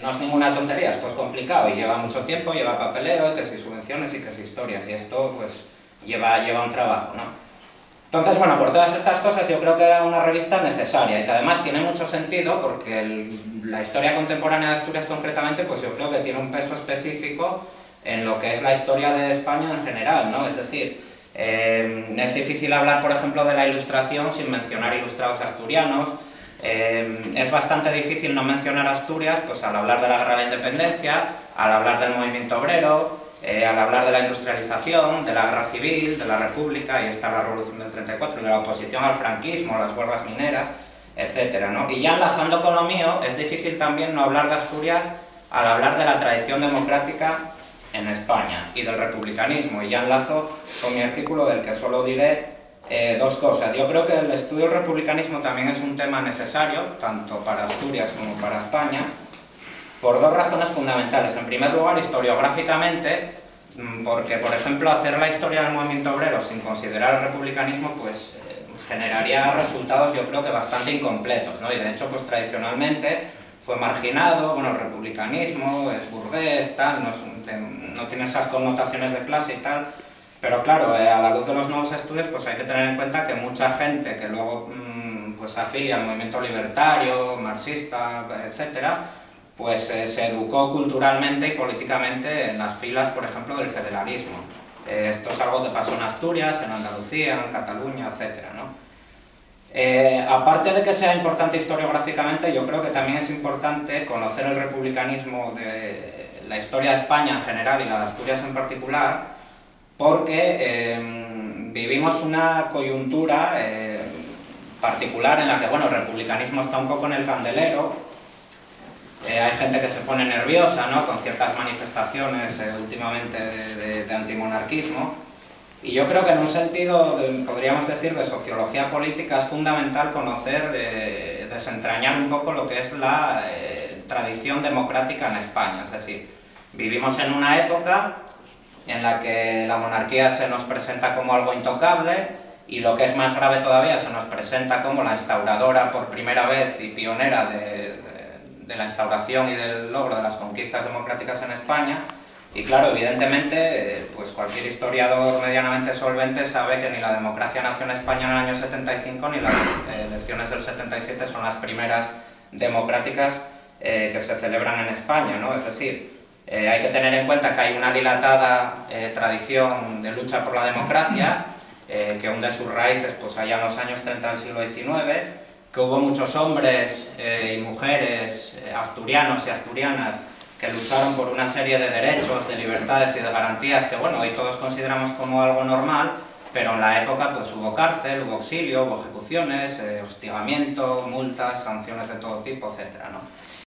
no es ninguna tontería, esto es complicado y lleva mucho tiempo, lleva papeleo, y que si subvenciones y que si historias, y esto pues lleva un trabajo, ¿no? Entonces, bueno, por todas estas cosas yo creo que era una revista necesaria y que además tiene mucho sentido porque la historia contemporánea de Asturias concretamente, pues yo creo que tiene un peso específico en lo que es la historia de España en general, ¿no? Es decir, es difícil hablar, por ejemplo, de la Ilustración sin mencionar ilustrados asturianos. Es bastante difícil no mencionar Asturias pues al hablar de la Guerra de la Independencia, al hablar del movimiento obrero, al hablar de la industrialización, de la guerra civil, de la república, y está la revolución del 34, de la oposición al franquismo, las huelgas mineras, etcétera, ¿no? Y ya enlazando con lo mío, es difícil también no hablar de Asturias al hablar de la tradición democrática en España y del republicanismo, y ya enlazo con mi artículo del que solo diré dos cosas. Yo creo que el estudio del republicanismo también es un tema necesario, tanto para Asturias como para España, por dos razones fundamentales. En primer lugar, historiográficamente, porque, por ejemplo, hacer la historia del movimiento obrero sin considerar el republicanismo, pues generaría resultados, yo creo que bastante incompletos, ¿no? Y de hecho, pues tradicionalmente fue marginado, bueno, el republicanismo es burgués, tal, no tiene esas connotaciones de clase y tal, pero claro, a la luz de los nuevos estudios, pues hay que tener en cuenta que mucha gente que luego pues afilia al movimiento libertario, marxista, etcétera, pues se educó culturalmente y políticamente en las filas, por ejemplo, del federalismo. Esto es algo que pasó en Asturias, en Andalucía, en Cataluña, etcétera, ¿no? Aparte de que sea importante historiográficamente, yo creo que también es importante conocer el republicanismo de la historia de España en general y la de Asturias en particular, porque vivimos una coyuntura particular en la que, bueno, el republicanismo está un poco en el candelero. Hay gente que se pone nerviosa, ¿no?, con ciertas manifestaciones últimamente de antimonarquismo, y yo creo que en un sentido, podríamos decir, de sociología política, es fundamental conocer, desentrañar un poco lo que es la tradición democrática en España. Es decir, vivimos en una época en la que la monarquía se nos presenta como algo intocable, y lo que es más grave todavía, se nos presenta como la instauradora por primera vez y pionera de la instauración y del logro de las conquistas democráticas en España. Y claro, evidentemente, pues cualquier historiador medianamente solvente sabe que ni la democracia nació en España en el año 75, ni las elecciones del 77 son las primeras democráticas que se celebran en España, ¿no? Es decir, hay que tener en cuenta que hay una dilatada tradición de lucha por la democracia, que hunde sus raíces pues allá en los años 30 del siglo XIX, que hubo muchos hombres y mujeres asturianos y asturianas que lucharon por una serie de derechos, de libertades y de garantías que, bueno, hoy todos consideramos como algo normal, pero en la época pues hubo cárcel, hubo exilio, hubo ejecuciones, hostigamiento, multas, sanciones de todo tipo, etcétera, ¿no?